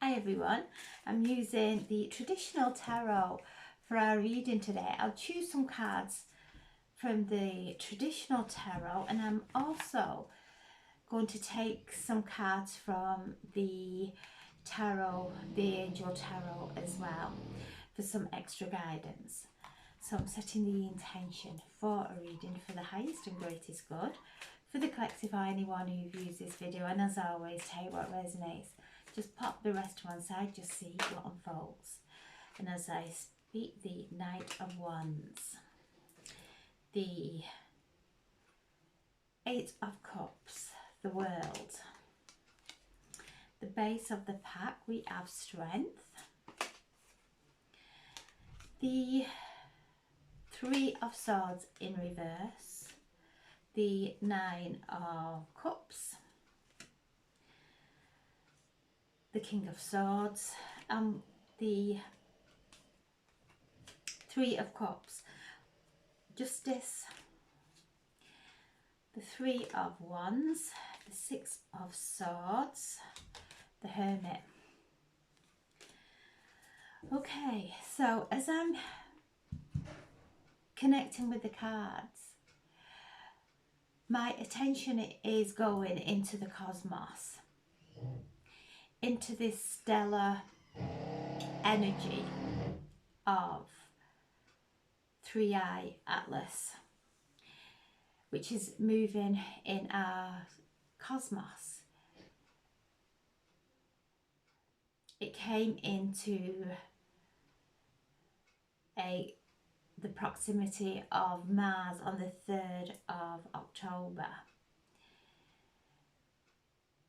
Hi everyone, I'm using the traditional tarot for our reading today. I'll choose some cards from the traditional tarot, and I'm also going to take some cards from the tarot, the angel tarot as well, for some extra guidance. So I'm setting the intention for a reading for the highest and greatest good for the collective or anyone who views this video, and as always, take what resonates. Just pop the rest to one side, just see what unfolds. And as I speak, the Knight of Wands, the Eight of Cups, the World, the base of the pack, we have Strength, the Three of Swords in reverse, the Nine of Cups, the King of Swords, and the Three of Cups, Justice, the Three of Wands, the Six of Swords, the Hermit. Okay, so as I'm connecting with the cards, my attention is going into the cosmos, into this stellar energy of 3i Atlas, which is moving in our cosmos. It came into the proximity of Mars on the 3rd of October.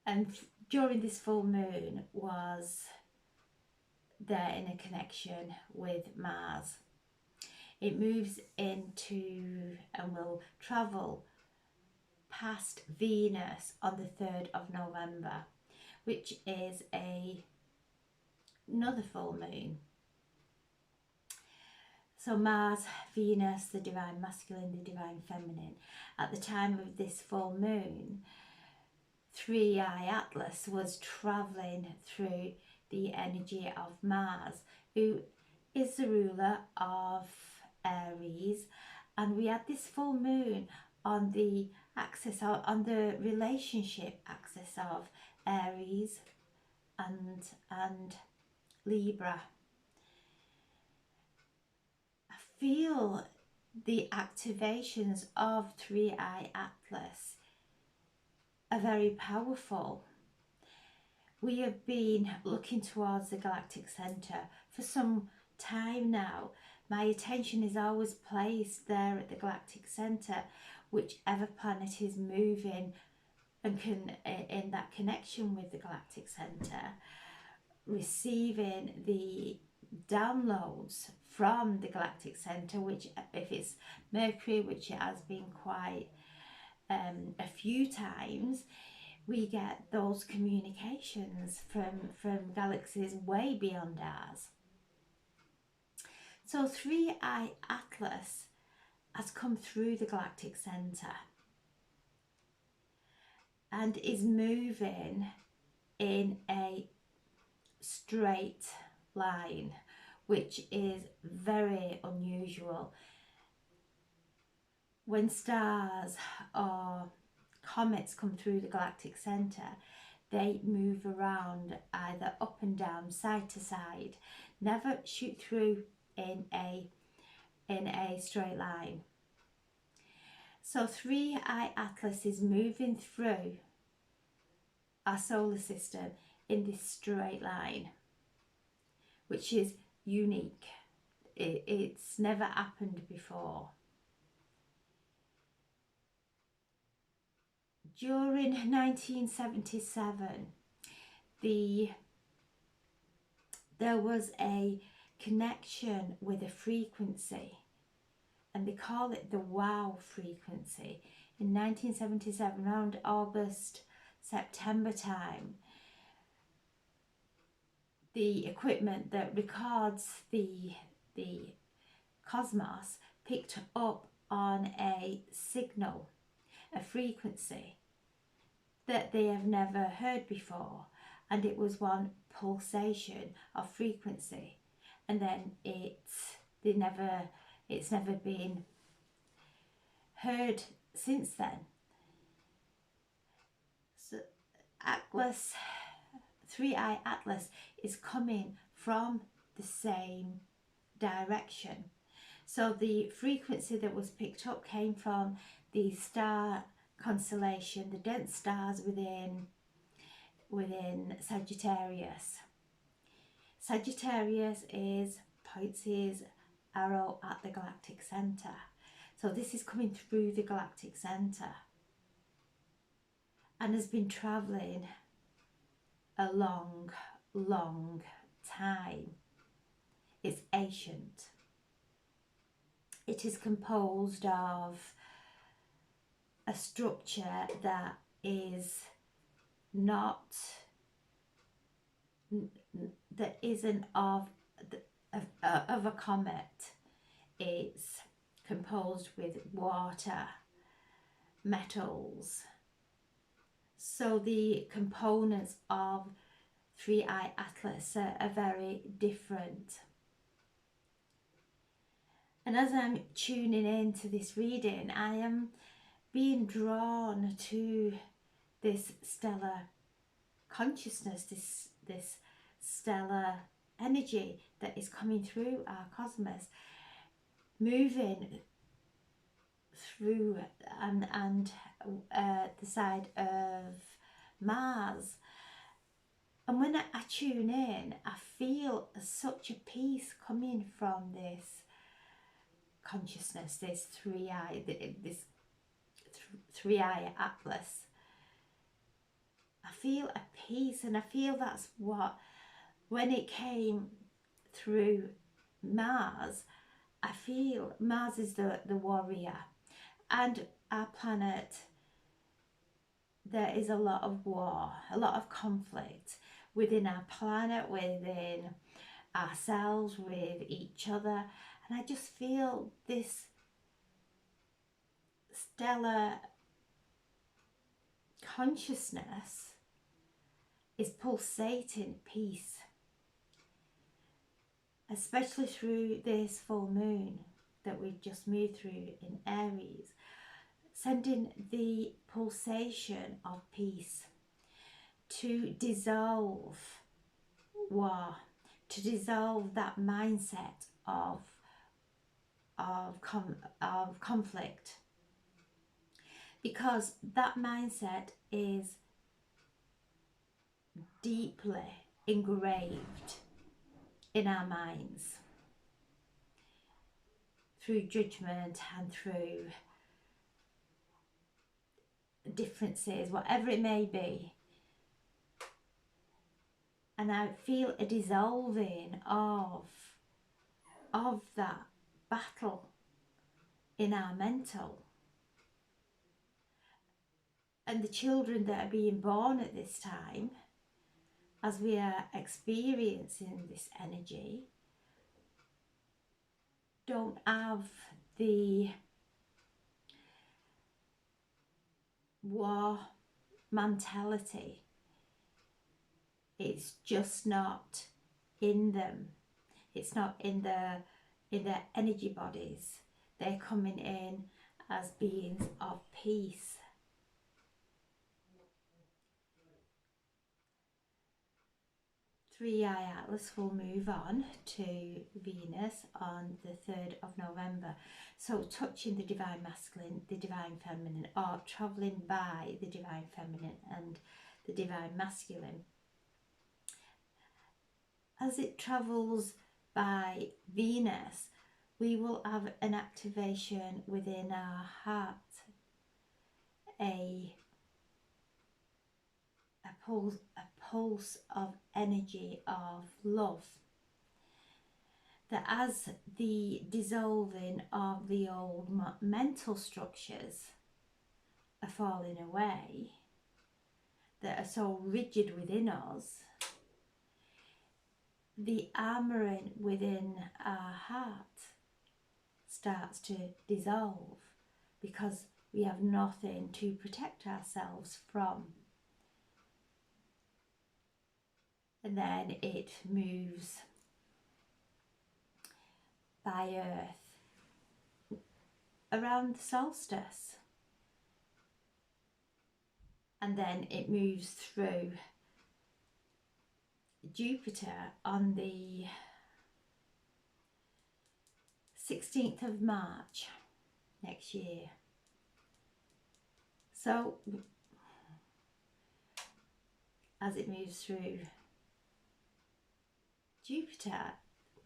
And during this full moon was there in a connection with Mars. It moves into and will travel past Venus on the 3rd of November, which is another full moon. So Mars, Venus, the divine masculine, the divine feminine. At the time of this full moon, 3i Atlas was travelling through the energy of Mars, who is the ruler of Aries, and we had this full moon on the axis, on the relationship axis of Aries and Libra. I feel the activations of 3i Atlas are very powerful. We have been looking towards the galactic centre for some time now. My attention is always placed there at the galactic centre, whichever planet is moving and in that connection with the galactic centre, receiving the downloads from the galactic centre, which if it's Mercury, which it has been quite a few times, we get those communications from galaxies way beyond ours. So 3i Atlas has come through the galactic centre and is moving in a straight line, which is very unusual. When stars or comets come through the galactic centre, they move around either up and down, side to side, never shoot through in a straight line. So 3i Atlas is moving through our solar system in this straight line, which is unique. It's never happened before. During 1977, there was a connection with a frequency, and they call it the wow frequency. In 1977, around August, September time, the equipment that records the cosmos picked up on a signal, a frequency that they have never heard before, and it was one pulsation of frequency, and then it's never been heard since then. So Atlas, 3i Atlas, is coming from the same direction. So the frequency that was picked up came from the star constellation, the dense stars within Sagittarius. Sagittarius points his arrow at the galactic center. So this is coming through the galactic center and has been traveling a long, long time. It's ancient. It is composed of a structure that is not, that isn't of a comet. It's composed with water, metals. So the components of 3i Atlas are very different. And as I'm tuning into this reading, I am being drawn to this stellar consciousness, this stellar energy that is coming through our cosmos, moving through and the side of Mars. And when I tune in, I feel such a peace coming from this consciousness, this 3i Atlas. I feel a peace, and I feel that's what, when it came through Mars, I feel Mars is the warrior, and our planet, there is a lot of war, a lot of conflict within our planet, within ourselves, with each other. And I just feel this stellar consciousness is pulsating peace, especially through this full moon that we've just moved through in Aries, sending the pulsation of peace to dissolve war, to dissolve that mindset of conflict, because that mindset is deeply engraved in our minds through judgment and through differences, whatever it may be. And I feel a dissolving of that battle in our mental. And the children that are being born at this time, as we are experiencing this energy, don't have the war mentality. It's just not in them. It's not in their energy bodies. They're coming in as beings of peace. Three Eye Atlas will move on to Venus on the 3rd of November. So touching the Divine Masculine, the Divine Feminine, or travelling by the Divine Feminine and the Divine Masculine. As it travels by Venus, we will have an activation within our heart, a pulse of energy, of love, that as the dissolving of the old mental structures are falling away, that are so rigid within us, the armouring within our heart starts to dissolve, because we have nothing to protect ourselves from. and then it moves by Earth around the solstice, and then it moves through Jupiter on the 16th of March next year. So as it moves through Jupiter,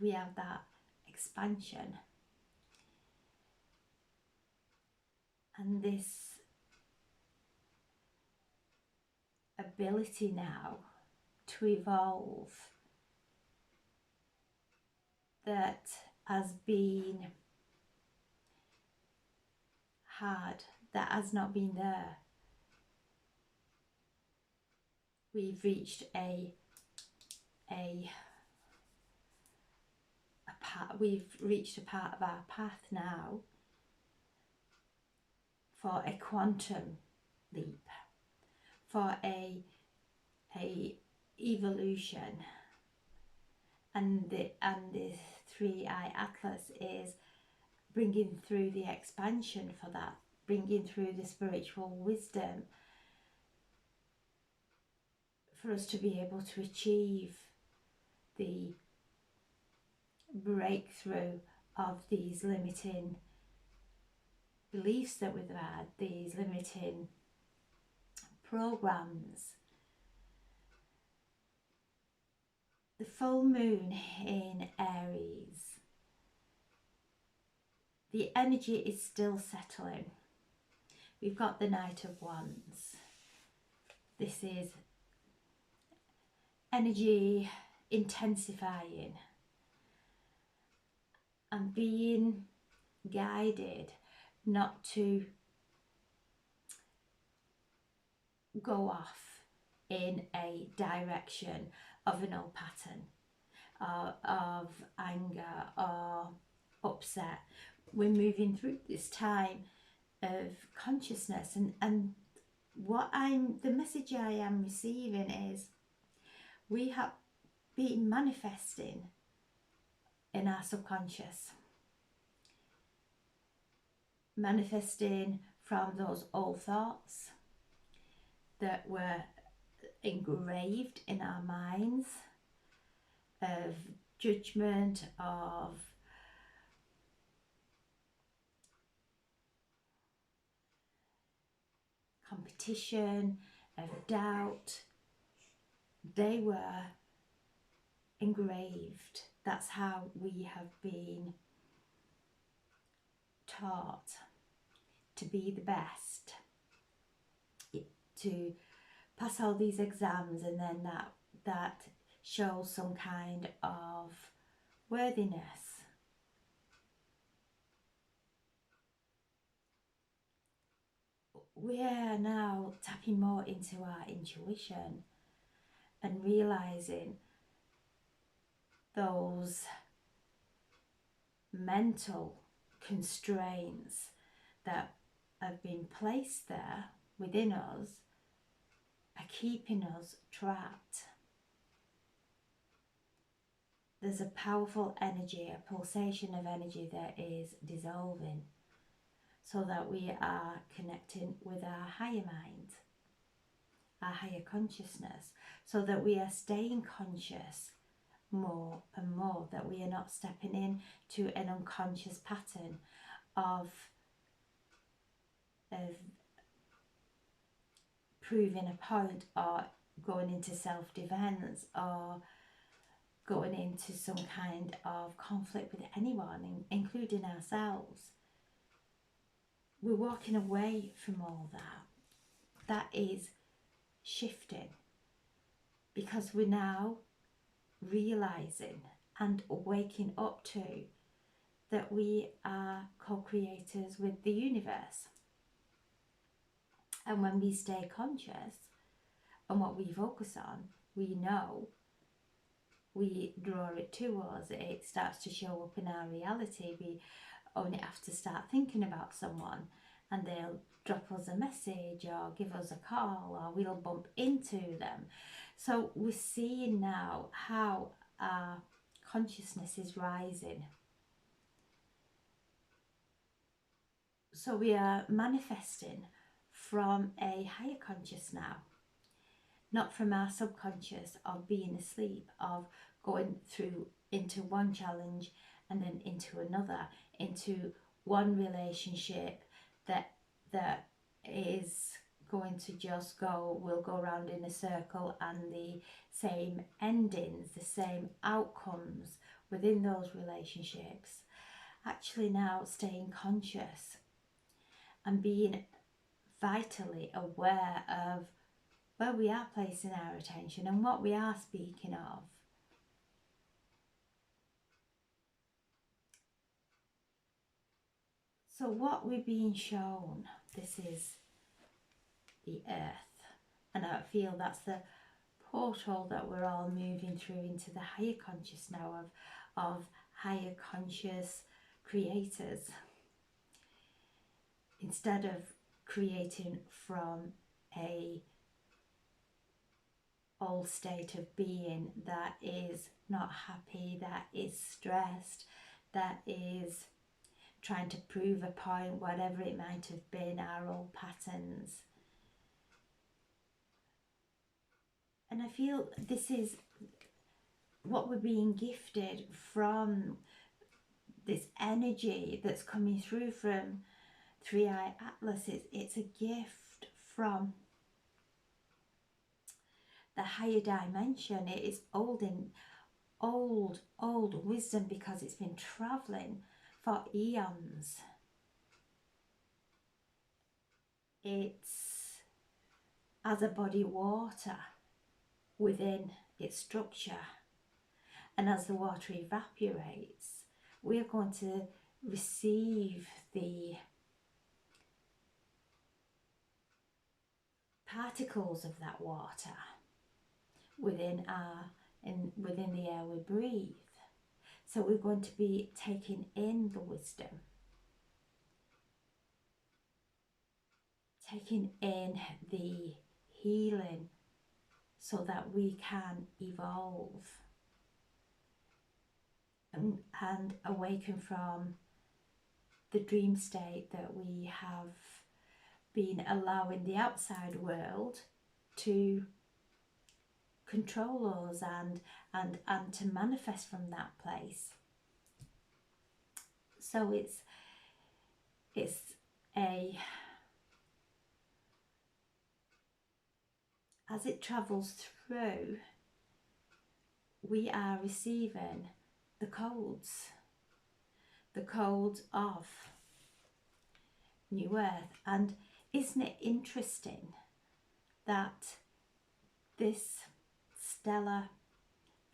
we have that expansion and this ability now to evolve that has been hard, that has not been there. We've reached a part of our path now for a quantum leap, for a evolution, and the 3i Atlas is bringing through the expansion for that, bringing through the spiritual wisdom for us to be able to achieve the breakthrough of these limiting beliefs that we've had, these limiting programs. The full moon in Aries, the energy is still settling. We've got the Knight of Wands. This is energy intensifying and being guided not to go off in a direction of an old pattern of anger or upset. We're moving through this time of consciousness, and the message I am receiving is we have been manifesting in our subconscious, manifesting from those old thoughts that were engraved in our minds of judgment, of competition, of doubt. They were engraved. That's how we have been taught to be the best, to pass all these exams, and then that shows some kind of worthiness. We are now tapping more into our intuition and realizing those mental constraints that have been placed there within us are keeping us trapped. There's a powerful energy, a pulsation of energy that is dissolving, so that we are connecting with our higher mind, our higher consciousness, so that we are staying conscious more and more, that we are not stepping in to an unconscious pattern of proving a point, or going into self-defense, or going into some kind of conflict with anyone, including ourselves. We're walking away from all that. That is shifting, because we're now realizing and waking up to that we are co-creators with the universe. And when we stay conscious on what we focus on, we know, we draw it to us, it starts to show up in our reality. We only have to start thinking about someone and they'll drop us a message or give us a call, or we'll bump into them. So we're seeing now how our consciousness is rising. So we are manifesting from a higher conscious now, not from our subconscious of being asleep, of going through into one challenge and then into another, into one relationship that is going to just will go around in a circle, and the same endings, the same outcomes within those relationships. Actually now staying conscious and being vitally aware of where we are placing our attention and what we are speaking of. So what we're being shown, this is the earth, and I feel that's the portal that we're all moving through into the higher conscious now of higher conscious creators. Instead of creating from a old state of being that is not happy, that is stressed, that is trying to prove a point, whatever it might have been, our old patterns. And I feel this is what we're being gifted from, this energy that's coming through from 3i Atlas. It's a gift from the higher dimension. It is old wisdom, because it's been traveling for eons. It's as a body of water within its structure, and as the water evaporates, we are going to receive the particles of that water within the air we breathe. So we're going to be taking in the wisdom, taking in the healing, so that we can evolve and awaken from the dream state that we have been allowing the outside world to control us and to manifest from that place. So it's as it travels through, we are receiving the codes of New Earth. And isn't it interesting that this stellar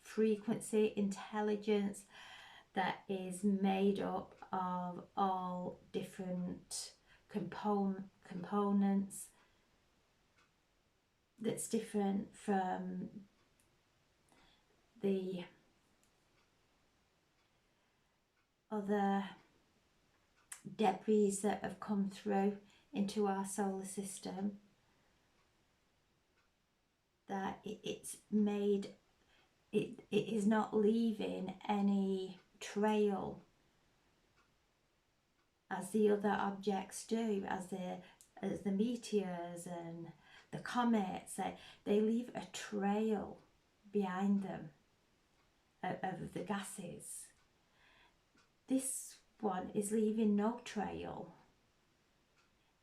frequency intelligence that is made up of all different components, that's different from the other debris that have come through into our solar system, that it's made, it is not leaving any trail as the other objects do, as the meteors and the comets. They leave a trail behind them of the gases. This one is leaving no trail.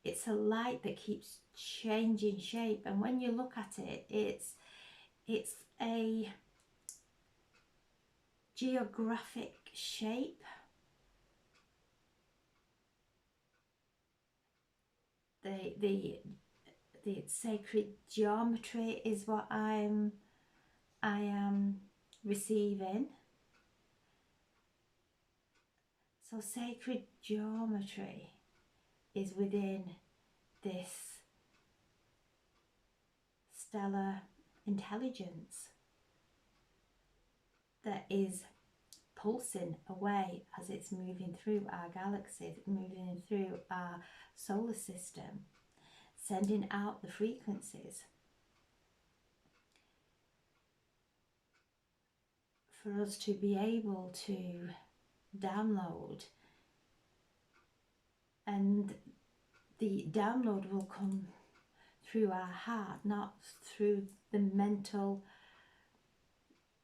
It's a light that keeps changing shape, and when you look at it, it's a geographic shape. The sacred geometry is what I am receiving. So sacred geometry is within this stellar intelligence that is pulsing away as it's moving through our galaxy, moving through our solar system, sending out the frequencies. for us to be able to download, and the download will come through our heart, not through the mental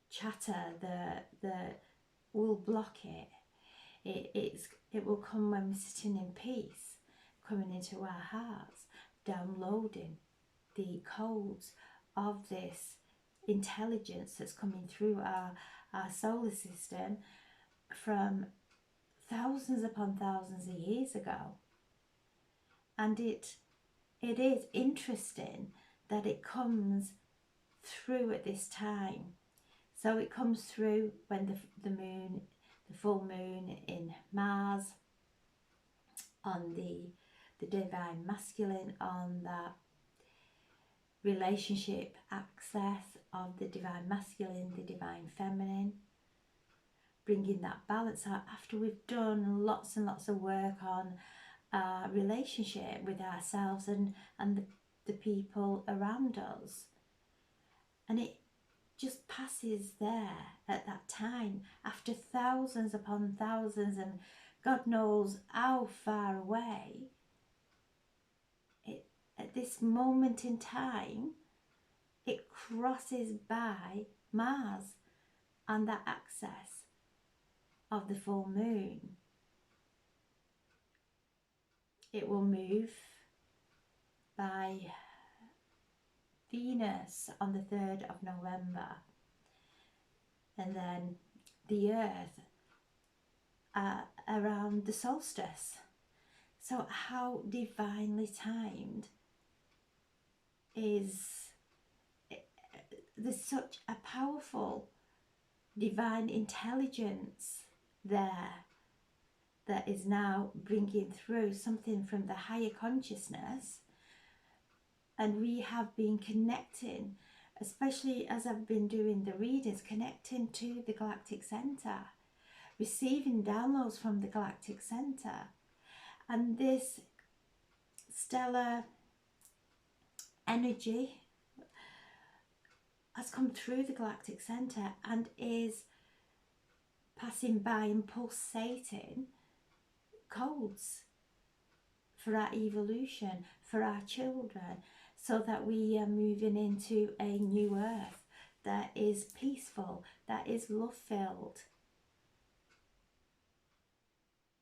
chatter that will block it. It will come when we're sitting in peace, coming into our hearts, downloading the codes of this intelligence that's coming through our solar system from thousands upon thousands of years ago. And it is interesting that it comes through at this time. So it comes through when the moon, the full moon in Mars, on the divine masculine, on that relationship access of the divine masculine, the divine feminine, bringing that balance out after we've done lots and lots of work on our relationship with ourselves and the people around us. And it just passes there at that time after thousands upon thousands and God knows how far away. At this moment in time, it crosses by Mars and that access of the full moon. It will move by Venus on the 3rd of November, and then the Earth around the solstice. So how divinely timed is, there's such a powerful divine intelligence there that is now bringing through something from the higher consciousness. And we have been connecting, especially as I've been doing the readings, connecting to the Galactic Center, receiving downloads from the Galactic Center. And this stellar energy has come through the Galactic Center and is passing by and pulsating codes for our evolution, for our children, so that we are moving into a new earth that is peaceful, that is love-filled.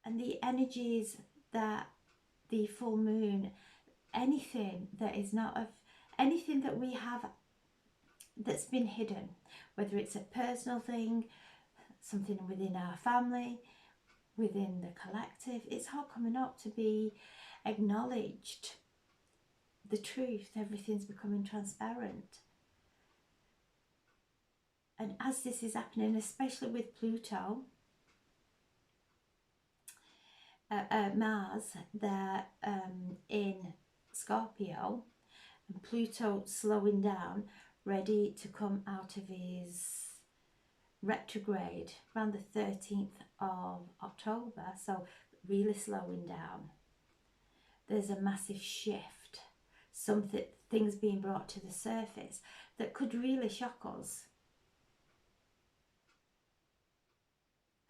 And the energies that the full moon, anything that is not of, anything that we have that's been hidden, whether it's a personal thing, something within our family, within the collective, it's all coming up to be acknowledged. The truth, everything's becoming transparent. And as this is happening, especially with Pluto, Mars, they're in Scorpio, and Pluto slowing down, ready to come out of his retrograde around the 13th of October, so really slowing down. There's a massive shift, things being brought to the surface that could really shock us.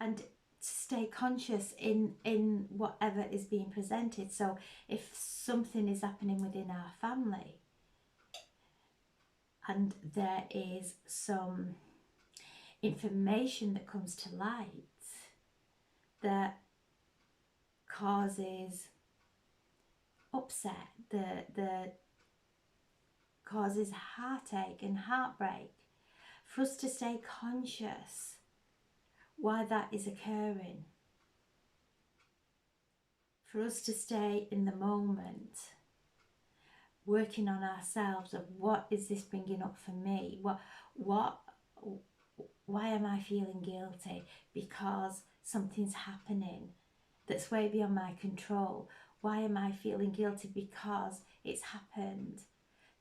And stay conscious in whatever is being presented. So if something is happening within our family and there is some information that comes to light that causes upset, that causes heartache and heartbreak, for us to stay conscious why that is occurring, for us to stay in the moment, working on ourselves of what is this bringing up for me, why am I feeling guilty because something's happening that's way beyond my control. Why am I feeling guilty because it's happened?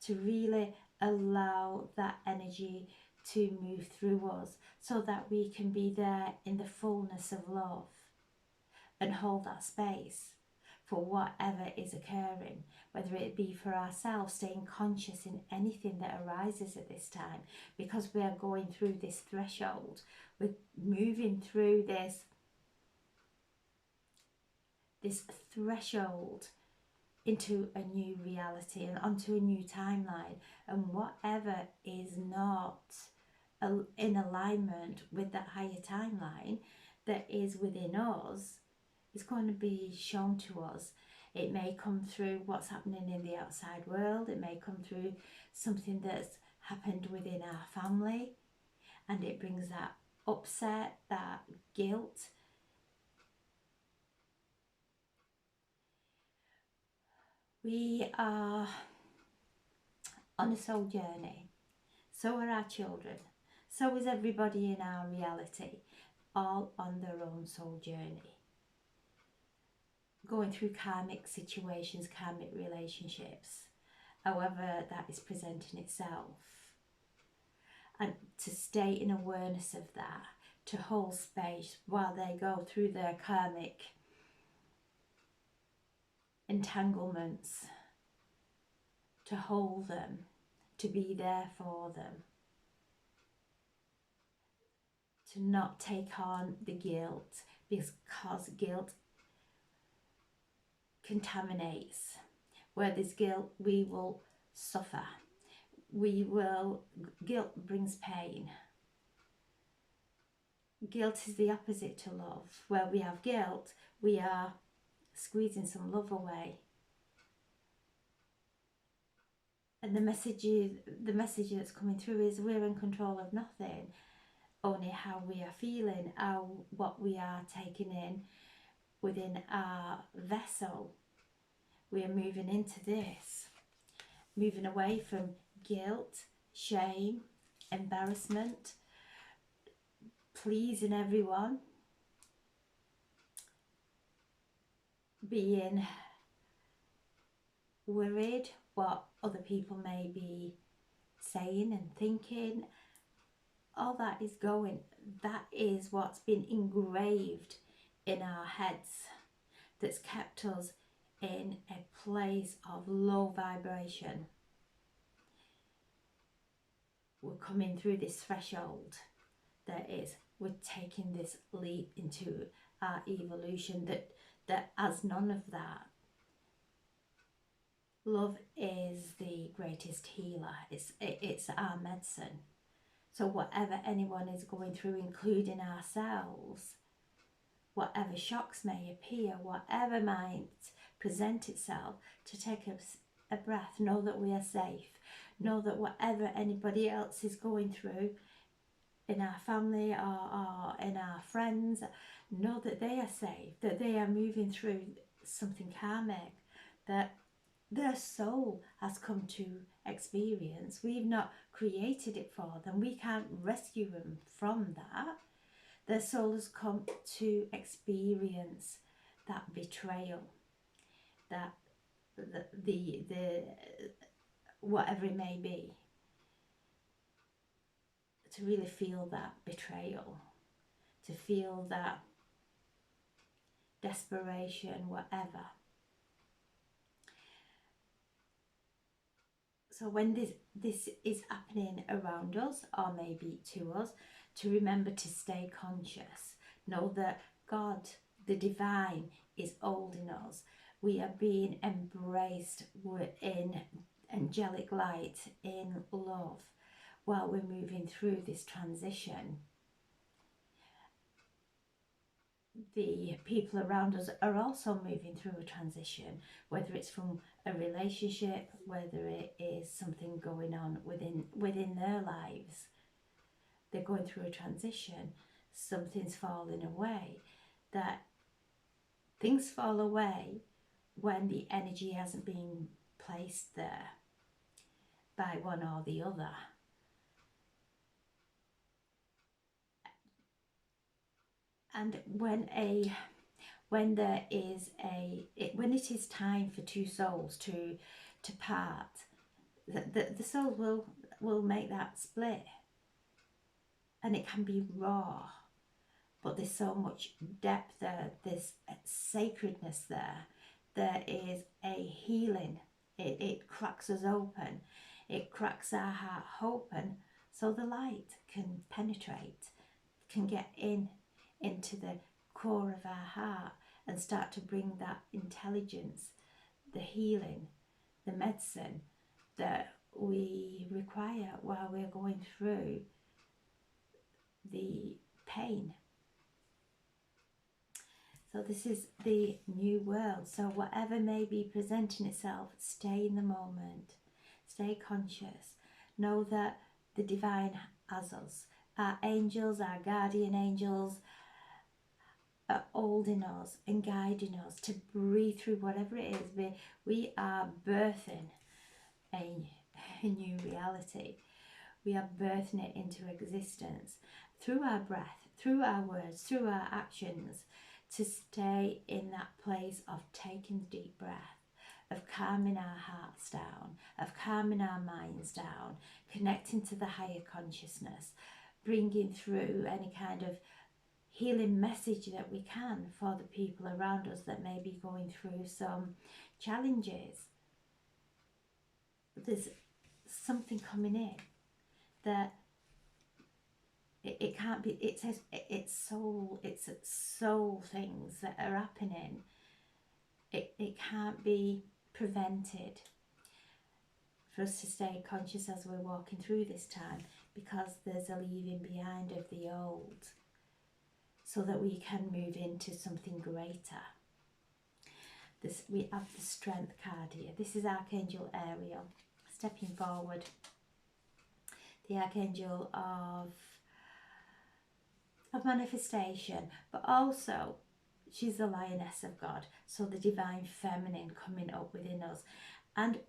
To really allow that energy to move through us so that we can be there in the fullness of love and hold that space for whatever is occurring, whether it be for ourselves, staying conscious in anything that arises at this time, because we are going through this threshold. We're moving through this threshold into a new reality and onto a new timeline, and whatever is not in alignment with that higher timeline that is within us is going to be shown to us. It may come through what's happening in the outside world, it may come through something that's happened within our family, and it brings that upset, that guilt. We are on a soul journey. So are our children. So is everybody in our reality, all on their own soul journey. Going through karmic situations, karmic relationships, however that is presenting itself. And to stay in awareness of that, to hold space while they go through their karmic entanglements, to hold them, to be there for them, to not take on the guilt, because guilt contaminates. Where there's guilt, we will suffer. Guilt brings pain. Guilt is the opposite to love. Where we have guilt, we are squeezing some love away. And the message that's coming through is we're in control of nothing, only how we are feeling, what we are taking in within our vessel. We are moving into this, moving away from guilt, shame, embarrassment, pleasing everyone, being worried what other people may be saying and thinking. All that is going. That is what's been engraved in our heads, that's kept us in a place of low vibration. We're coming through this threshold, that is, we're taking this leap into our evolution that has none of that. Love is the greatest healer. It's our medicine. So whatever anyone is going through, including ourselves, whatever shocks may appear, whatever might present itself, to take a breath, know that we are safe. Know that whatever anybody else is going through in our family or in our friends, know that they are safe, that they are moving through something karmic, that their soul has come to experience. We've not created it for them. We can't rescue them from that. Their soul has come to experience that betrayal, that the whatever it may be, to really feel that betrayal, to feel that desperation, whatever. So when this is happening around us, or maybe to us, to remember to stay conscious. Know that God, the divine, is holding us. We are being embraced in angelic light, in love, while we're moving through this transition. The people around us are also moving through a transition, whether it's from a relationship, whether it is something going on within their lives. They're going through a transition. Something's falling away. That things fall away when the energy hasn't been placed there by one or the other. And when it is time for two souls to part, the soul will make that split, and it can be raw, but there's so much depth there, there's sacredness there, there is a healing. It cracks us open. It cracks our heart open so the light can penetrate, can get into the core of our heart and start to bring that intelligence, the healing, the medicine that we require while we're going through the pain. So this is the new world. So whatever may be presenting itself, stay in the moment, stay conscious. Know that the divine has us. Our angels, our guardian angels, are holding us and guiding us to breathe through whatever it is. We are birthing a new reality. We are birthing it into existence through our breath, through our words, through our actions, to stay in that place of taking the deep breath, of calming our hearts down, of calming our minds down, connecting to the higher consciousness, bringing through any kind of healing message that we can for the people around us that may be going through some challenges. There's something coming in that it can't be, it says it's soul things that are happening. It can't be prevented for us to stay conscious as we're walking through this time, because there's a leaving behind of the old so that we can move into something greater. We have the strength card here. This is Archangel Ariel stepping forward, the Archangel of manifestation, but also she's the Lioness of God, so the divine feminine coming up within us, and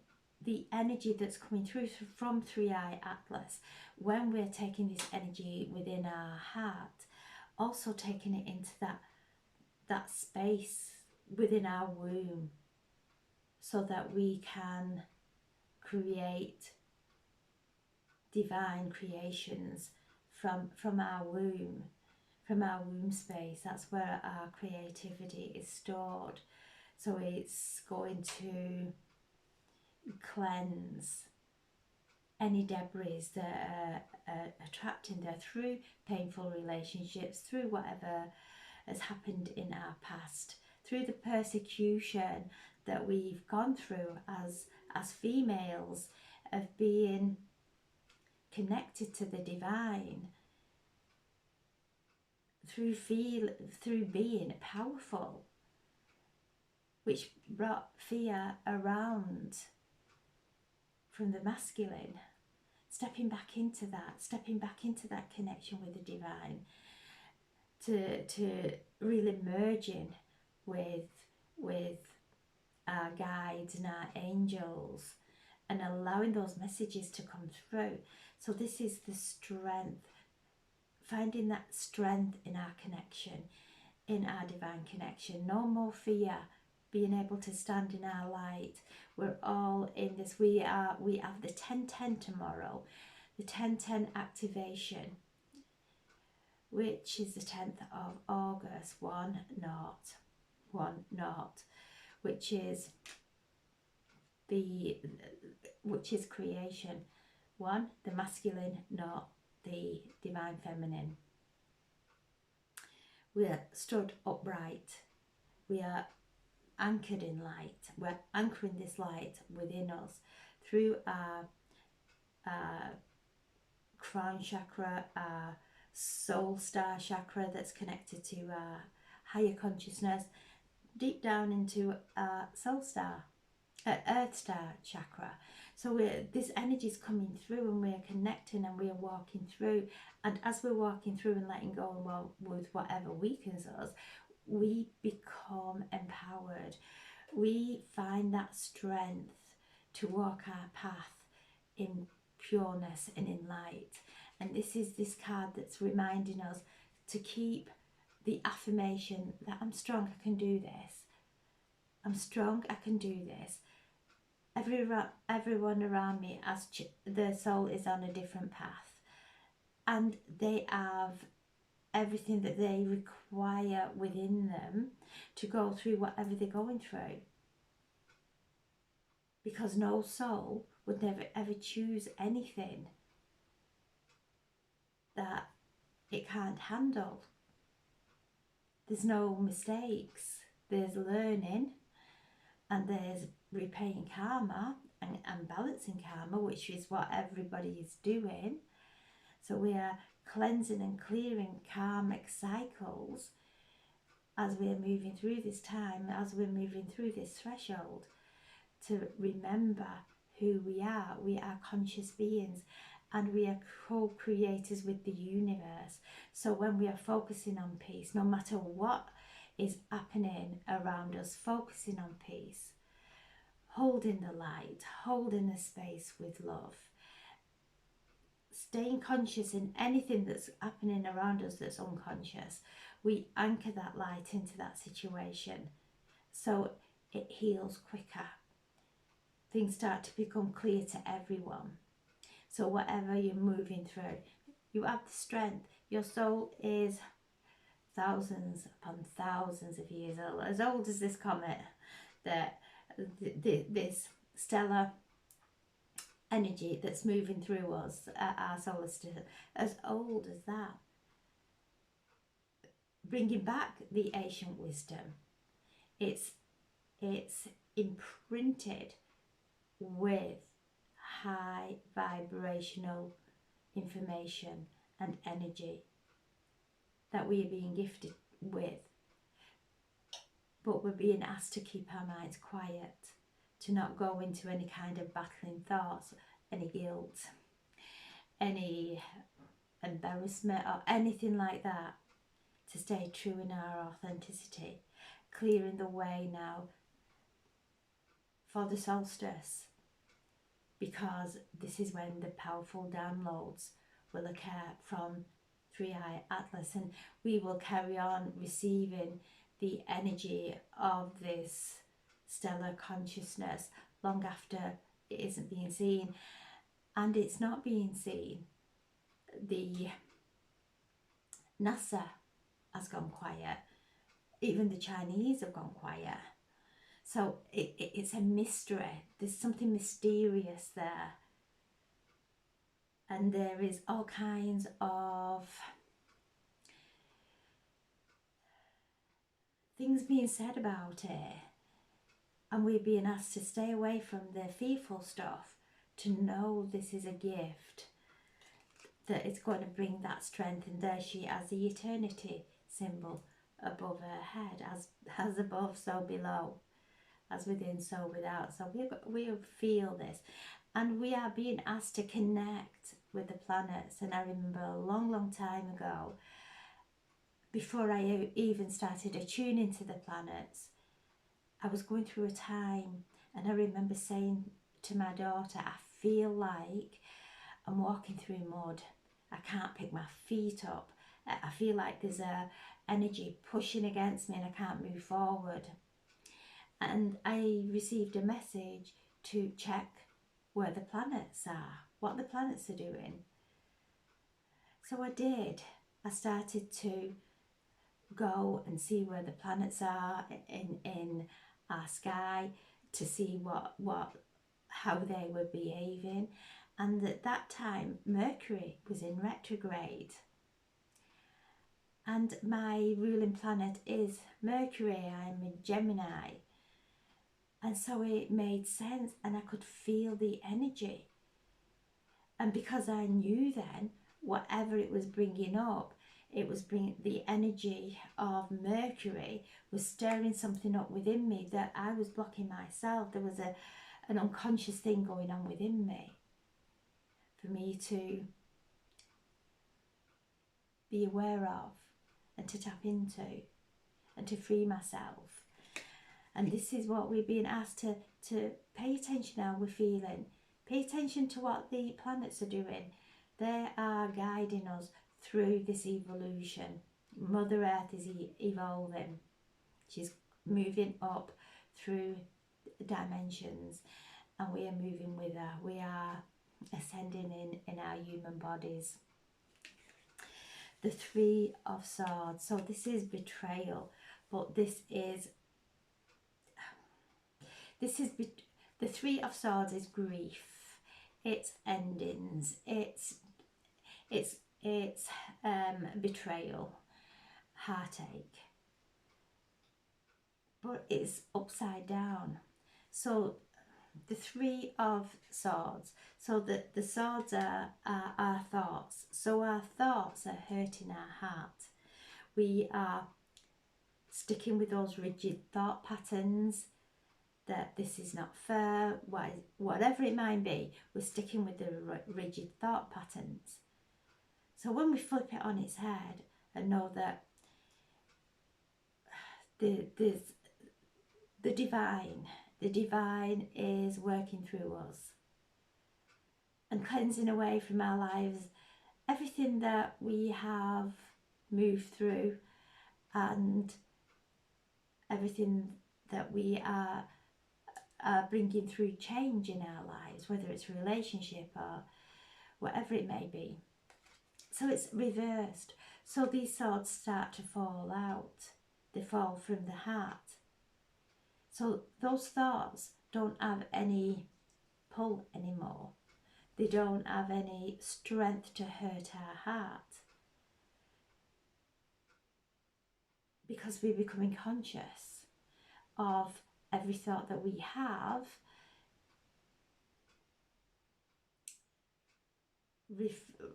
the energy that's coming through from 3i Atlas, when we're taking this energy within our heart, also taking it into that space within our womb, so that we can create divine creations from our womb. From our womb space, that's where our creativity is stored. So it's going to cleanse any debris that are trapped in there through painful relationships, through whatever has happened in our past, through the persecution that we've gone through as females, of being connected to the divine, through being powerful, which brought fear around from the masculine. Stepping back into that connection with the divine, to really merging with our guides and our angels, and allowing those messages to come through. So this is the strength, finding that strength in our connection, in our divine connection. No more fear, being able to stand in our light. We're all in this. We have the 10-10 tomorrow, the 10-10 activation, which is the 10th of August, 1-0, which is creation. 1, the masculine, 0, the divine feminine. We are stood upright. We are anchored in light. We're anchoring this light within us through our crown chakra, our soul star chakra that's connected to our higher consciousness, deep down into our soul star, earth star chakra. So this energy is coming through, and we're connecting, and we're walking through. And as we're walking through and letting go with whatever weakens us, we become empowered. We find that strength to walk our path in pureness and in light. And this is this card that's reminding us to keep the affirmation that I'm strong, I can do this. I'm strong, I can do this. Everyone around me, as their soul is on a different path, and they have everything that they require within them to go through whatever they're going through. because no soul would never ever choose anything that it can't handle. There's no mistakes, there's learning, and there's repaying karma and balancing karma, which is what everybody is doing. So we are cleansing and clearing karmic cycles as we're moving through this time, as we're moving through this threshold, to remember who we are. We are conscious beings and we are co-creators with the universe. So when we are focusing on peace, no matter what is happening around us, focusing on peace, holding the light, holding the space with love, staying conscious in anything that's happening around us that's unconscious, we anchor that light into that situation so it heals quicker. Things start to become clear to everyone. So whatever you're moving through, you have the strength. Your soul is thousands upon thousands of years old, as old as this comet, that this stellar energy that's moving through us, our solar system, as old as that. Bringing back the ancient wisdom, it's imprinted with high vibrational information and energy that we are being gifted with, but we're being asked to keep our minds quiet, to not go into any kind of battling thoughts, any guilt, any embarrassment or anything like that, to stay true in our authenticity, clearing the way now for the solstice, because this is when the powerful downloads will occur from 3i Atlas, and we will carry on receiving the energy of this stellar consciousness long after it isn't being seen. And it's not being seen. The NASA has gone quiet. Even the Chinese have gone quiet. So it's a mystery. There's something mysterious there. And there is all kinds of things being said about it. And we're being asked to stay away from the fearful stuff, to know this is a gift, that it's going to bring that strength. And there she has the eternity symbol above her head, as above so below, as within so without. So we feel this, and we are being asked to connect with the planets. And I remember a long time ago, before I even started attuning to the planets, I was going through a time, and I remember saying to my daughter, I feel like I'm walking through mud. I can't pick my feet up. I feel like there's a energy pushing against me and I can't move forward. And I received a message to check where the planets are, what the planets are doing. So I did. I started to go and see where the planets are in our sky, to see how they were behaving. And at that time Mercury was in retrograde, and my ruling planet is Mercury. I'm in Gemini, and so it made sense, and I could feel the energy. And because I knew then whatever it was bringing up, it was bringing the energy of Mercury, was stirring something up within me that I was blocking myself. There was an unconscious thing going on within me for me to be aware of and to tap into and to free myself. And this is what we're being asked to pay attention how we're feeling. Pay attention to what the planets are doing. They are guiding us through this evolution. Mother Earth is evolving. She's moving up through dimensions, and we are moving with her. We are ascending in our human bodies. The Three of Swords. So this is betrayal, but this is The Three of Swords is grief, it's endings, it's betrayal, heartache, but it's upside down. So the Three of Swords, so the swords are our thoughts. So our thoughts are hurting our heart. We are sticking with those rigid thought patterns, that this is not fair, whatever it might be, we're sticking with the rigid thought patterns. So when we flip it on its head and know that there's the divine is working through us and cleansing away from our lives everything that we have moved through and everything that we are bringing through change in our lives, whether it's a relationship or whatever it may be. So it's reversed. So these swords start to fall out. They fall from the heart. So those thoughts don't have any pull anymore. They don't have any strength to hurt our heart, because we're becoming conscious of every thought that we have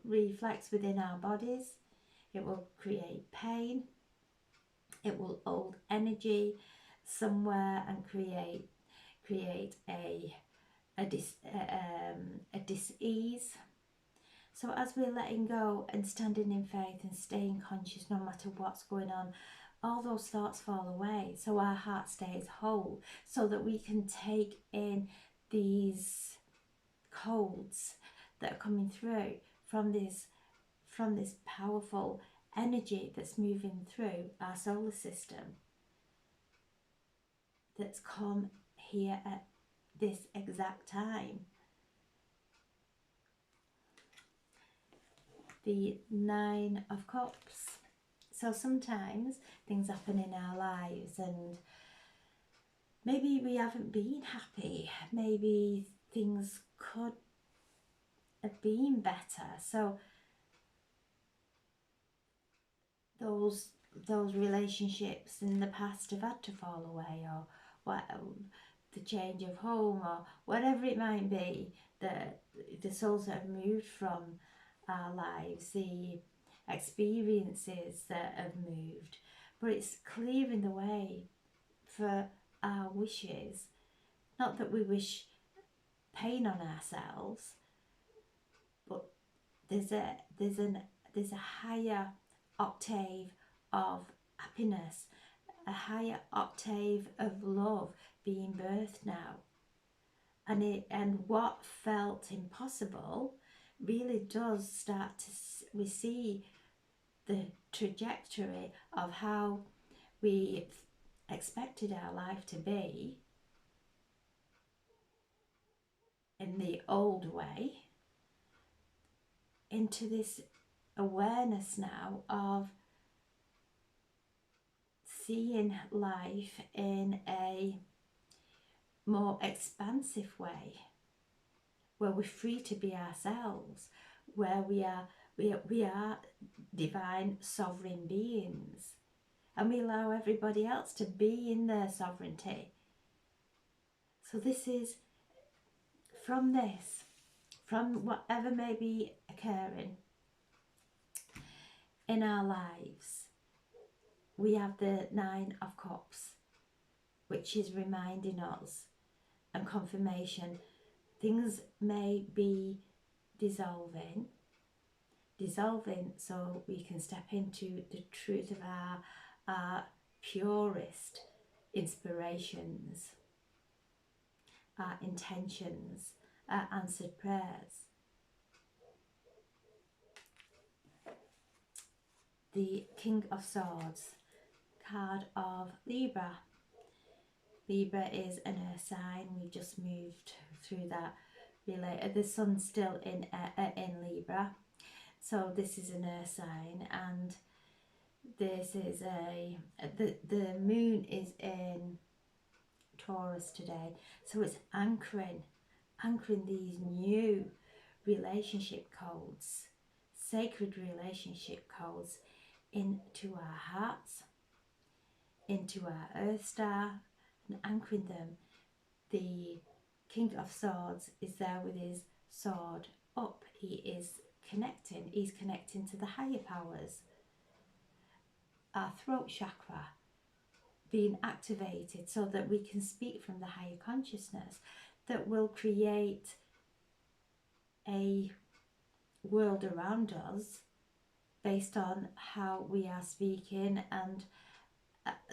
reflects within our bodies. It will create pain. It will hold energy somewhere and create a dis-ease. So as we're letting go and standing in faith and staying conscious no matter what's going on, all those thoughts fall away. So our heart stays whole, so that we can take in these codes that are coming through from this powerful energy that's moving through our solar system, that's come here at this exact time. The Nine of Cups. So sometimes things happen in our lives and maybe we haven't been happy. Maybe things could have been better. So those relationships in the past have had to fall away, or what, the change of home, or whatever it might be, the souls that have moved from our lives, the experiences that have moved, but it's clearing the way for our wishes. Not that we wish pain on ourselves, but there's a higher octave of happiness, a higher octave of love being birthed now, and what felt impossible really does start to, we see the trajectory of how we expected our life to be in the old way, into this awareness now of seeing life in a more expansive way, where we're free to be ourselves, where we are divine sovereign beings, and we allow everybody else to be in their sovereignty. So this is from whatever may be occurring in our lives. We have the Nine of Cups, which is reminding us and confirmation. Things may be dissolving so we can step into the truth of our purest inspirations, our intentions, our answered prayers. The King of Swords, card of Libra. Libra is an earth sign. We've just moved through that. The sun's still in Libra, so this is an earth sign, and this is the moon is in Taurus today. So it's anchoring these new relationship codes, sacred relationship codes, into our hearts, into our Earth Star, and anchoring them. The King of Swords is there with his sword up. He's connecting to the higher powers. Our throat chakra being activated so that we can speak from the higher consciousness that will create a world around us based on how we are speaking and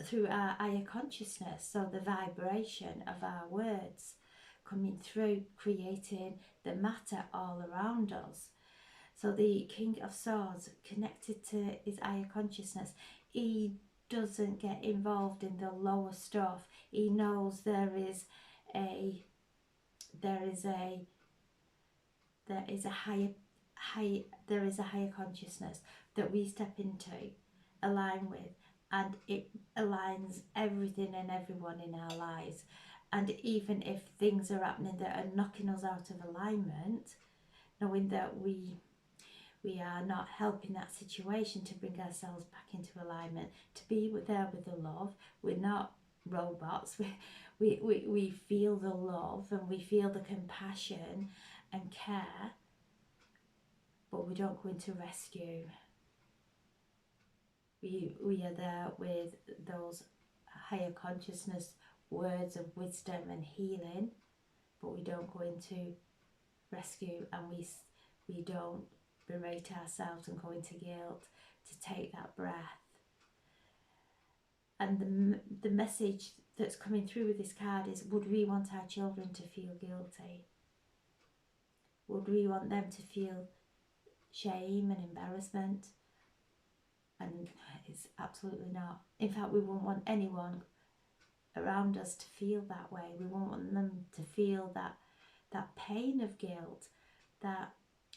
through our higher consciousness. So the vibration of our words coming through, creating the matter all around us. So the King of Swords, connected to his higher consciousness, he doesn't get involved in the lower stuff. He knows there is a higher consciousness that we step into, align with, and it aligns everything and everyone in our lives. And even if things are happening that are knocking us out of alignment, knowing that we are not helping that situation to bring ourselves back into alignment, to be there with the love. We're not robots. We feel the love and we feel the compassion and care, but we don't go into rescue. We are there with those higher consciousness words of wisdom and healing, but we don't go into rescue, and we don't berate ourselves and go into guilt to take that breath. And the message that's coming through with this card is, would we want our children to feel guilty? Would we want them to feel shame and embarrassment? And it's absolutely not. In fact, we won't want anyone around us to feel that way. We won't want them to feel that pain of guilt, that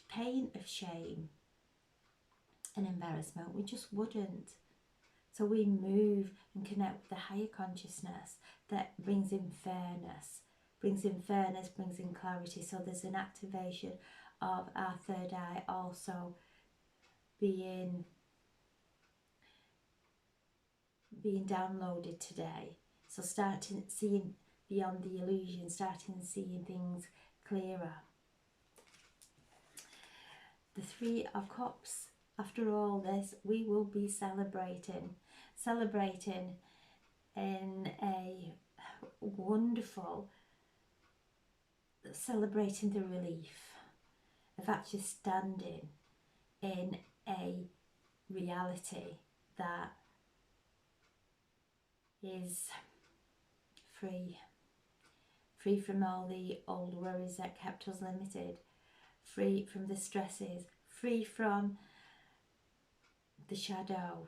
pain of shame and embarrassment. We just wouldn't. So we move and connect with the higher consciousness that brings in fairness, brings in clarity. So there's an activation of our third eye also being downloaded today. So starting seeing beyond the illusion, starting seeing things clearer. The Three of Cups. After all this, we will be celebrating in a wonderful, celebrating the relief of actually standing in a reality that is free from all the old worries that kept us limited, free from the stresses, free from the shadow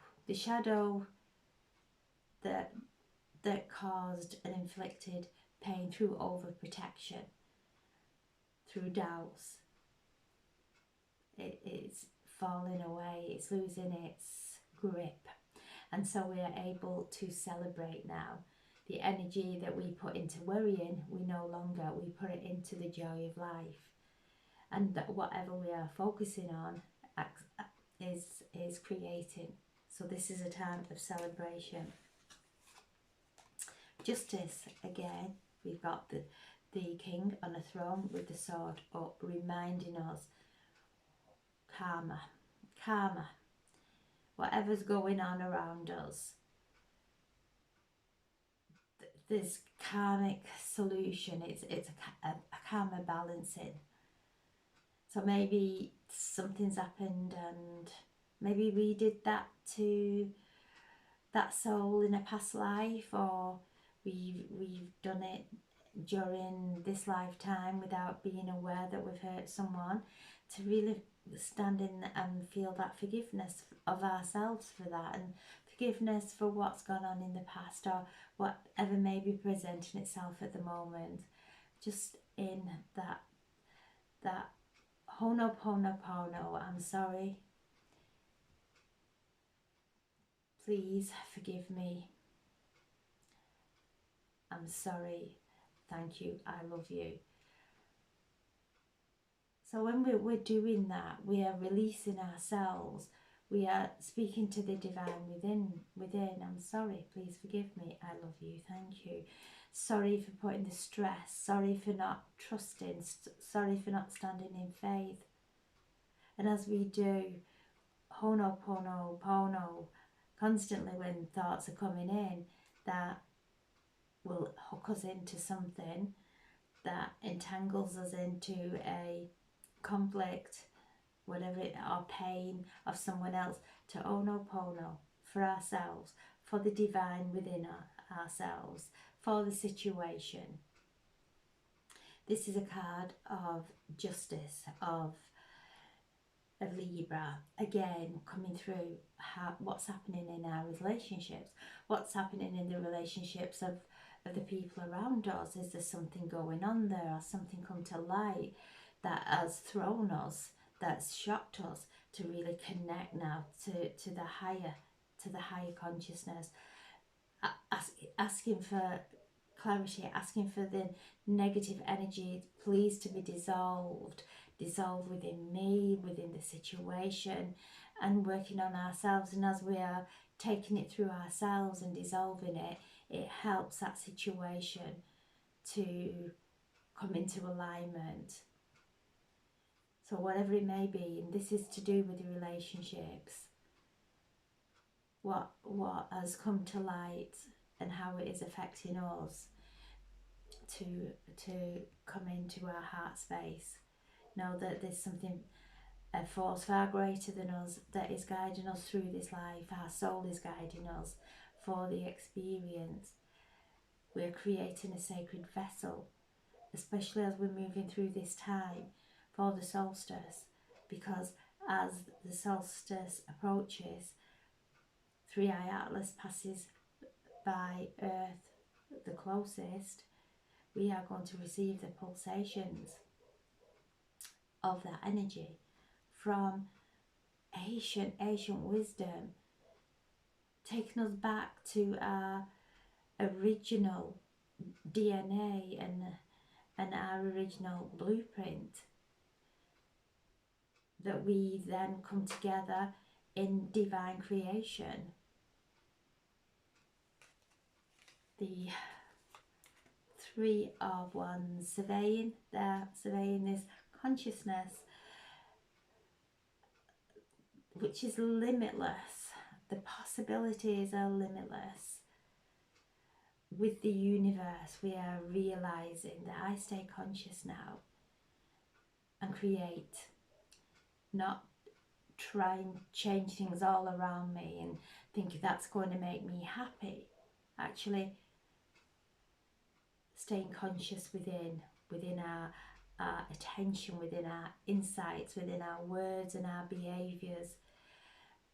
that caused and inflicted pain through overprotection, through doubts. It's falling away, it's losing its grip. And so we are able to celebrate now. The energy that we put into worrying, we put it into the joy of life. And that whatever we are focusing on is creating. So this is a time of celebration. Justice, again, we've got the king on a throne with the sword up, reminding us karma, whatever's going on around us, there's karmic solution. It's a karma balancing. So maybe something's happened and maybe we did that to that soul in a past life, or we've done it during this lifetime without being aware that we've hurt someone, to really stand in and feel that forgiveness of ourselves for that, and forgiveness for what's gone on in the past or whatever may be presenting itself at the moment. Just in that Ho'oponopono, I'm sorry, please forgive me, I'm sorry, thank you, I love you. So when we're doing that, we are releasing ourselves. We are speaking to the divine within. I'm sorry, please forgive me. I love you, thank you. Sorry for putting the stress. Sorry for not trusting. Sorry for not standing in faith. And as we do, Ho'oponopono, constantly when thoughts are coming in that will hook us into something, that entangles us into a conflict, whatever it, or pain of someone else, to Ho'opono for ourselves, for the divine within ourselves, for the situation. This is a card of justice, of Libra, again coming through what's happening in our relationships, what's happening in the relationships of the people around us. Is there something going on there, or something come to light that has thrown us, that's shocked us, to really connect now to the higher consciousness, asking for clarity, asking for the negative energy please to be dissolved within me, within the situation, and working on ourselves. And as we are taking it through ourselves and dissolving it, it helps that situation to come into alignment. So whatever it may be, and this is to do with the relationships, what has come to light and how it is affecting us, to come into our heart space. Know that there's something, a force far greater than us, that is guiding us through this life. Our soul is guiding us for the experience. We're creating a sacred vessel, especially as we're moving through this time for the solstice, because as the solstice approaches, 3i Atlas passes by Earth the closest. We are going to receive the pulsations of that energy from ancient wisdom, taking us back to our original DNA and our original blueprint, that we then come together in divine creation. The Three of Wands, surveying this consciousness, which is limitless. The possibilities are limitless. With the universe, we are realizing that I stay conscious now and create, not try and change things all around me and think that's going to make me happy. Actually, staying conscious within our attention, within our insights, within our words and our behaviours,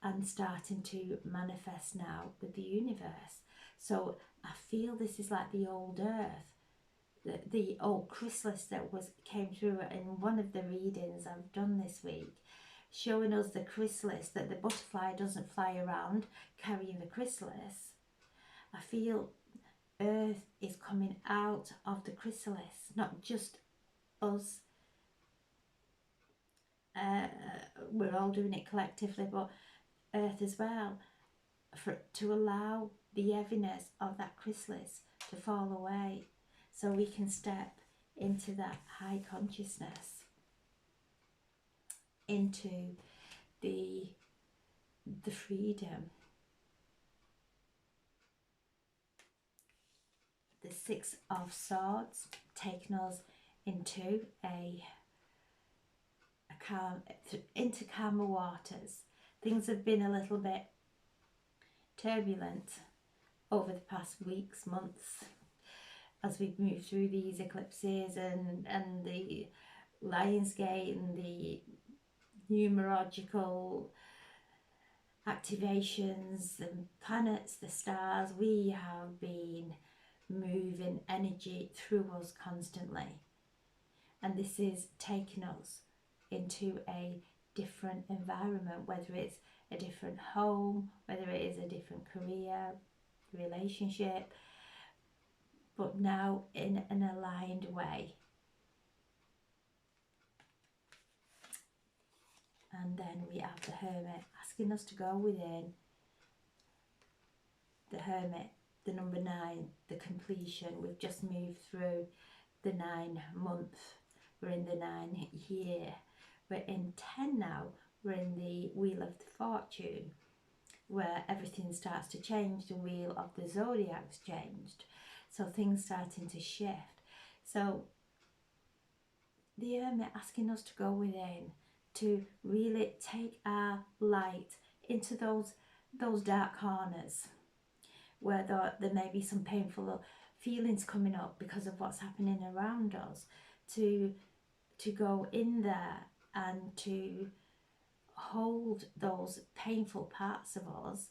and starting to manifest now with the universe. So I feel this is like the old earth, the old chrysalis that came through in one of the readings I've done this week, showing us the chrysalis, that the butterfly doesn't fly around carrying the chrysalis. I feel Earth is coming out of the chrysalis, not just us. We're all doing it collectively, but Earth as well, to allow the heaviness of that chrysalis to fall away, so we can step into that high consciousness, into the freedom. The Six of Swords taking us into into calmer waters. Things have been a little bit turbulent over the past weeks, months, as we've moved through these eclipses and the Lionsgate and the numerological activations, the planets, the stars. We have been moving energy through us constantly, and this is taking us into a different environment, whether it's a different home, whether it is a different career, relationship, but now in an aligned way. And then we have the Hermit asking us to go within. The Hermit, the number 9, the completion. We've just moved through the 9 month. We're in the 9 year. We're in 10 now. We're in the Wheel of Fortune, where everything starts to change. The Wheel of the Zodiac's changed. So things starting to shift. So the Hermit asking us to go within, to really take our light into those dark corners where there may be some painful feelings coming up because of what's happening around us, to go in there and to hold those painful parts of us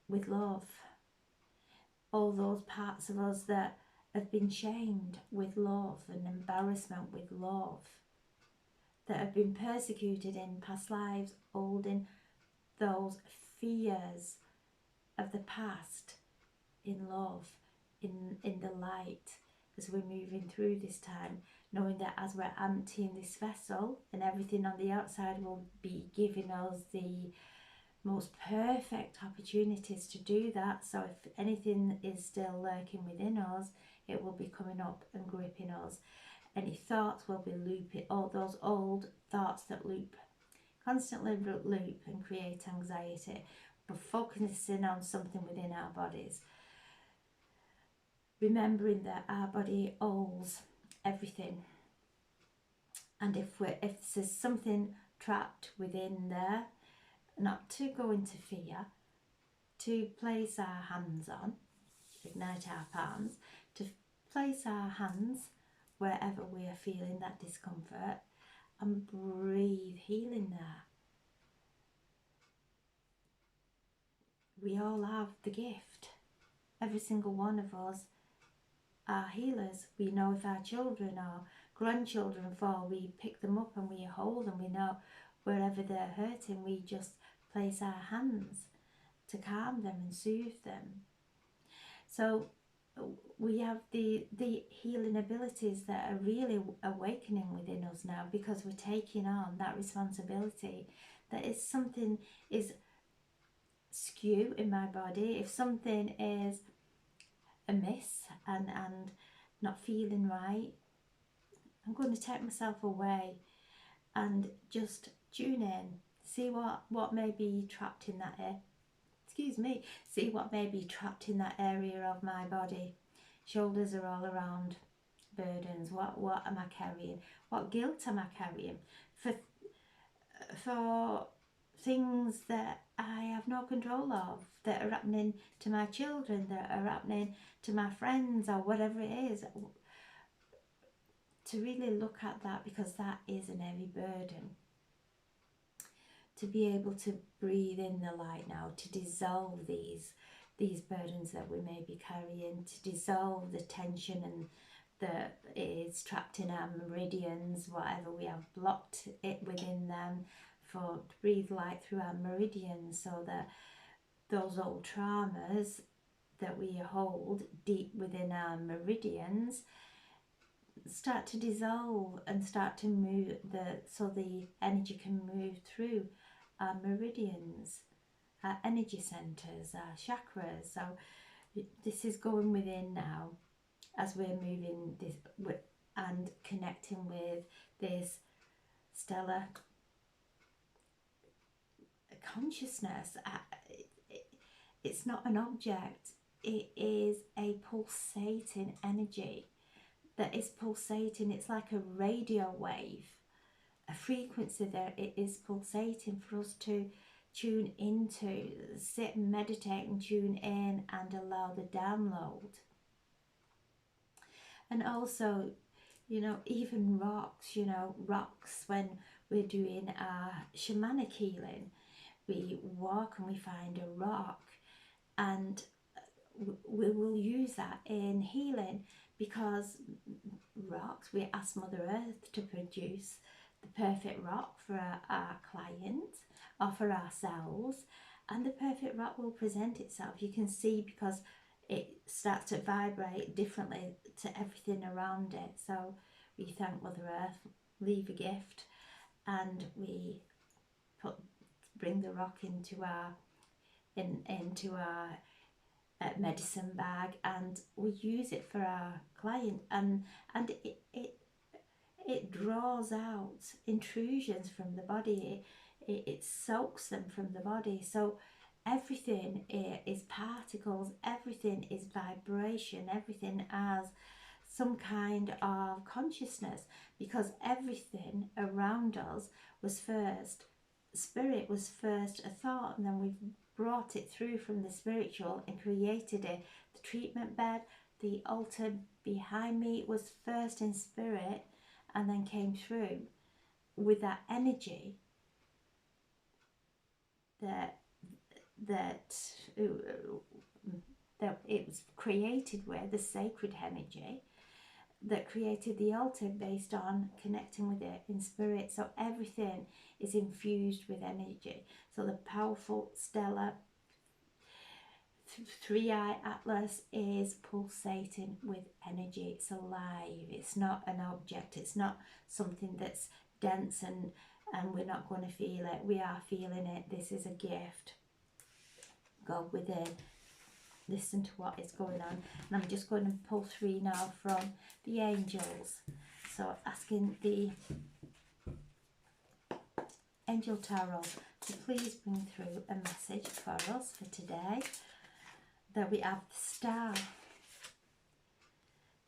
with love. All those parts of us that have been shamed with love, and embarrassment with love, that have been persecuted in past lives, holding those fears of the past in love, in the light, as we're moving through this time, knowing that as we're emptying this vessel, and everything on the outside will be giving us the most perfect opportunities to do that. So if anything is still lurking within us, it will be coming up and gripping us. Any thoughts will be looping, all those old thoughts that loop, constantly loop and create anxiety, but focusing on something within our bodies, remembering that our body holds everything. And if there's something trapped within there, not to go into fear, to place our hands on, ignite our palms, to place our hands wherever we are feeling that discomfort, and breathe healing there. We all have the gift. Every single one of us are healers. We know if our children or grandchildren fall, we pick them up and we hold them. We know wherever they're hurting, we just place our hands to calm them and soothe them. So we have the healing abilities that are really awakening within us now, because we're taking on that responsibility. That if something is skew in my body, if something is amiss and not feeling right, I'm going to take myself away and just tune in, see what may be trapped in that air. See what may be trapped in that area of my body. Shoulders are all around burdens. What am I carrying? What guilt am I carrying for things that I have no control of, that are happening to my children, that are happening to my friends, or whatever it is? To really look at that, because that is an heavy burden. To be able to breathe in the light now, to dissolve these burdens that we may be carrying, to dissolve the tension and that is trapped in our meridians, whatever we have blocked it within them, for to breathe light through our meridians, so that those old traumas that we hold deep within our meridians start to dissolve and start to move, so the energy can move through our meridians, our energy centers, our chakras. So this is going within now, as we're moving this and connecting with this stellar consciousness. It's not an object, it is a pulsating energy that is pulsating. It's like a radio wave, a frequency that it is pulsating for us to tune into, sit and meditate and tune in and allow the download. And also, even rocks, when we're doing our shamanic healing, we walk and we find a rock, and we will use that in healing, because rocks, we ask Mother Earth to produce the perfect rock for our client or for ourselves, and the perfect rock will present itself. You can see, because it starts to vibrate differently to everything around it. So we thank Mother Earth, leave a gift, and we bring the rock into our medicine bag, and we use it for our client, and it draws out intrusions from the body. It soaks them from the body. So everything is particles, everything is vibration, everything has some kind of consciousness, because everything around us was first spirit, was first a thought, and then we've brought it through from the spiritual and created it. The treatment bed, the altar behind me was first in spirit and then came through with that energy that that that it was created with, the sacred energy that created the altar based on connecting with it in spirit. So everything is infused with energy. So the powerful Stella 3i Atlas is pulsating with energy. It's alive. It's not an object. It's not something that's dense and we're not going to feel it. We are feeling it. This is a gift. Go within. Listen to what is going on. And I'm just going to pull 3 now from the angels. So asking the Angel Tarot to please bring through a message for us for today. That we have the Star,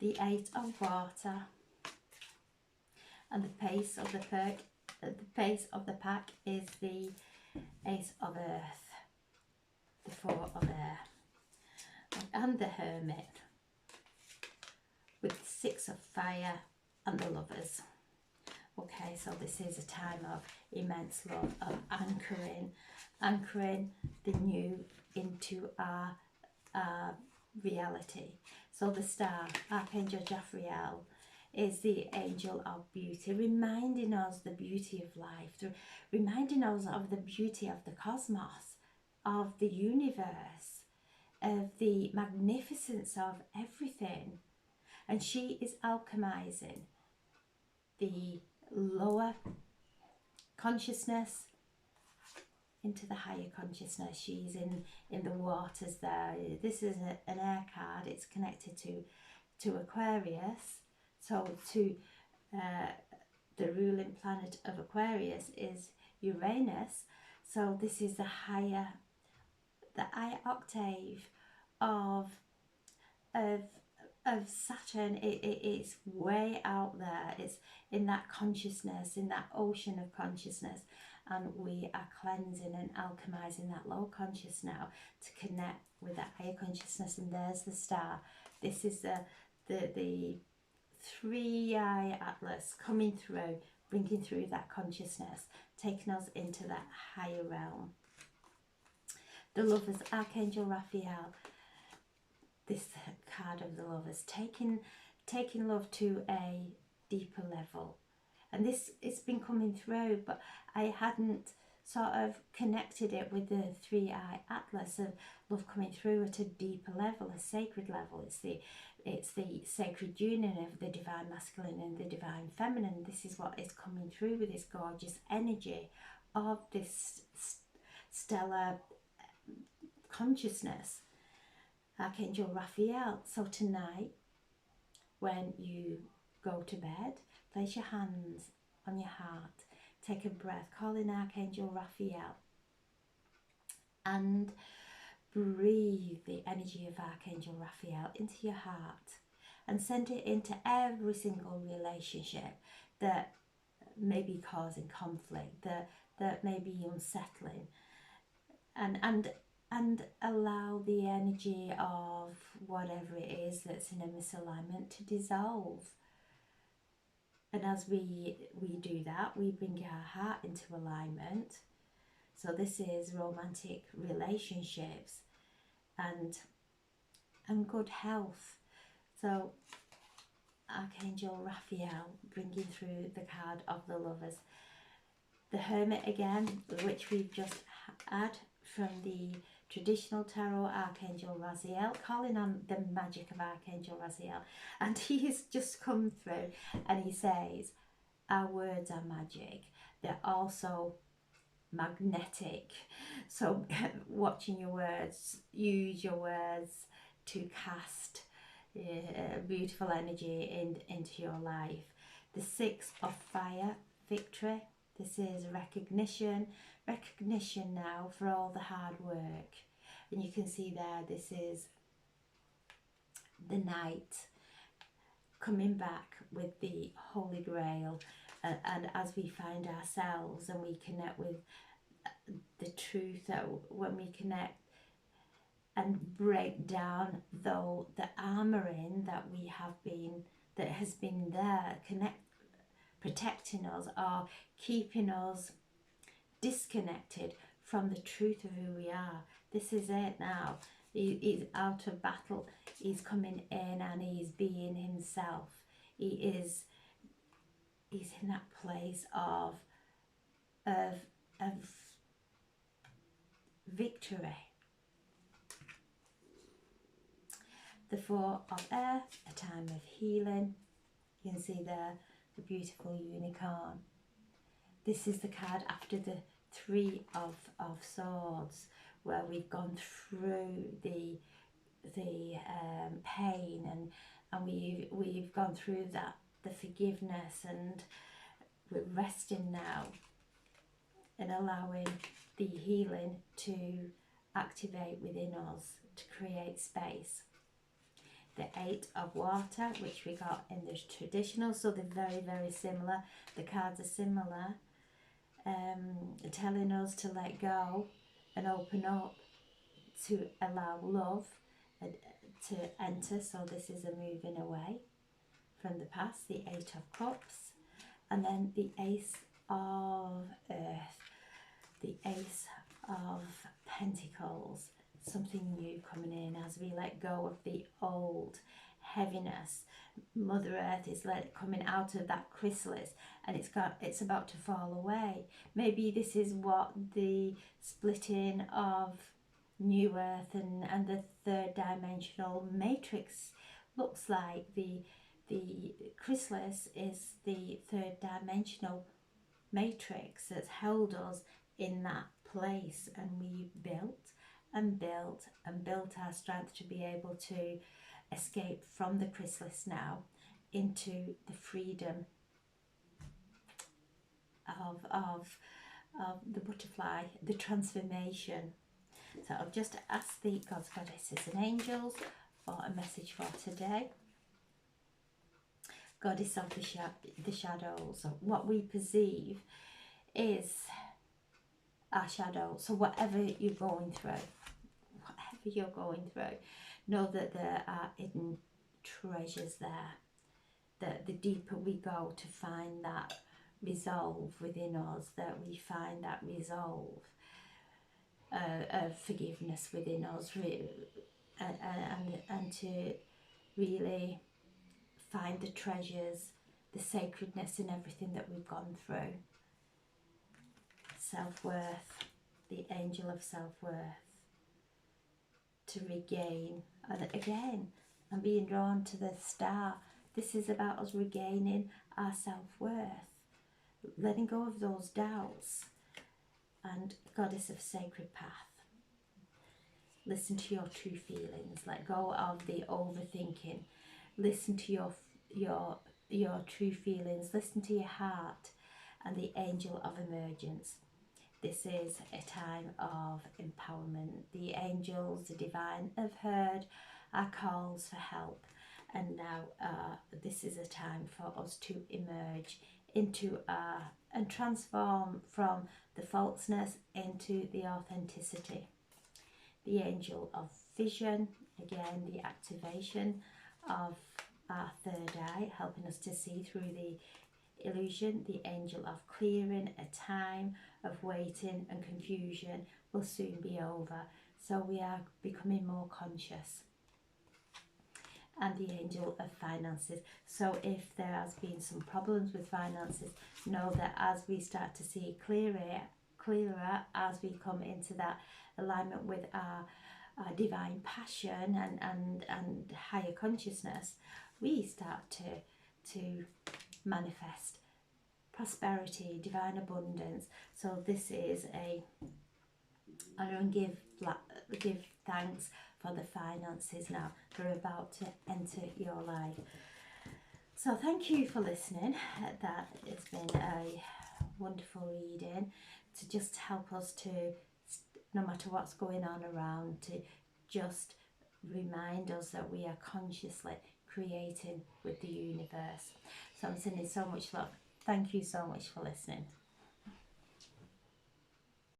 the 8 of Water, and the pace of the pack is the Ace of Earth, the 4 of Air, and the Hermit, with the 6 of Fire and the Lovers. Okay, so this is a time of immense love, of anchoring the new into our reality. So the Star, Archangel Jafriel, is the angel of beauty, reminding us the beauty of life, reminding us of the beauty of the cosmos, of the universe, of the magnificence of everything. And she is alchemizing the lower consciousness into the higher consciousness. She's in the waters there. This is an air card. It's connected to Aquarius. So to the ruling planet of Aquarius is Uranus. So this is the higher octave of Saturn. It's way out there. It's in that consciousness, in that ocean of consciousness, and we are cleansing and alchemizing that low conscious now to connect with that higher consciousness. And there's the Star. This is the 3i Atlas coming through, bringing through that consciousness, taking us into that higher realm. The Lovers, Archangel Raphael, this card of the Lovers, taking love to a deeper level. And this, it's been coming through, but I hadn't sort of connected it with the 3i Atlas of love coming through at a deeper level, a sacred level. It's the sacred union of the divine masculine and the divine feminine. This is what is coming through with this gorgeous energy of this stellar consciousness. Archangel Raphael. So tonight, when you go to bed, place your hands on your heart, take a breath, call in Archangel Raphael, and breathe the energy of Archangel Raphael into your heart and send it into every single relationship that may be causing conflict, that may be unsettling, and allow the energy of whatever it is that's in a misalignment to dissolve. And as we do that, we bring our heart into alignment. So this is romantic relationships and good health. So Archangel Raphael bringing through the card of the Lovers. The Hermit again, which we've just had from the traditional tarot Archangel Raziel, calling on the magic of Archangel Raziel. And he has just come through and he says, our words are magic. They're also magnetic. So watching your words, use your words to cast beautiful energy into your life. The Six of Fire, victory. This is recognition now for all the hard work. And you can see there, this is the Knight coming back with the Holy Grail. And as we find ourselves and we connect with the truth, that when we connect and break down though the armoring that we have been, that has been there, protecting us or keeping us disconnected from the truth of who we are. This is it now. He's out of battle. He's coming in and he's being himself. He's in that place of victory. The Four of Air, a time of healing. You can see there the beautiful unicorn. This is the card after the Three of Swords, where we've gone through the pain and we've gone through that, the forgiveness, and we're resting now and allowing the healing to activate within us to create space. The Eight of Water, which we got in the traditional, so they're very, very similar. The cards are similar, telling us to let go and open up, to allow love to enter. So this is a moving away from the past. The Eight of Cups, and then the Ace of Earth, the Ace of Pentacles. Something new coming in as we let go of the old heaviness. Mother Earth is coming out of that chrysalis, and it's about to fall away. Maybe this is what the splitting of New Earth and the third dimensional matrix looks like. The chrysalis is the third dimensional matrix that's held us in that place, and we built and built and built our strength to be able to escape from the chrysalis now into the freedom of the butterfly, the transformation. So I've just asked the gods, goddesses and angels for a message for today. Goddess of the shadows, what we perceive is our shadow. So whatever you're going through, know that there are hidden treasures there. The deeper we go to find that resolve within us, that we find that resolve of forgiveness within us, and to really find the treasures, the sacredness in everything that we've gone through. Self-worth, the angel of self-worth, to regain, and again, I'm being drawn to the star. This is about us regaining our self-worth, letting go of those doubts. And Goddess of Sacred Path, listen to your true feelings, let go of the overthinking, listen to your true feelings, listen to your heart, and the angel of emergence. This is a time of empowerment. The angels, the divine, have heard our calls for help, and now this is a time for us to emerge into and transform from the falseness into the authenticity. The angel of vision, again the activation of our third eye, helping us to see through the illusion. The angel of clearing, a time of waiting and confusion will soon be over. So we are becoming more conscious. And the angel of finances. So if there has been some problems with finances, know that as we start to see clearer as we come into that alignment with our divine passion and higher consciousness, we start to manifest prosperity, divine abundance. So this is I don't give thanks for the finances now. They're about to enter your life. So thank you for listening. That has been a wonderful reading to just help us to, no matter what's going on around, to just remind us that we are consciously creating with the universe. So I'm sending so much love. Thank you so much for listening.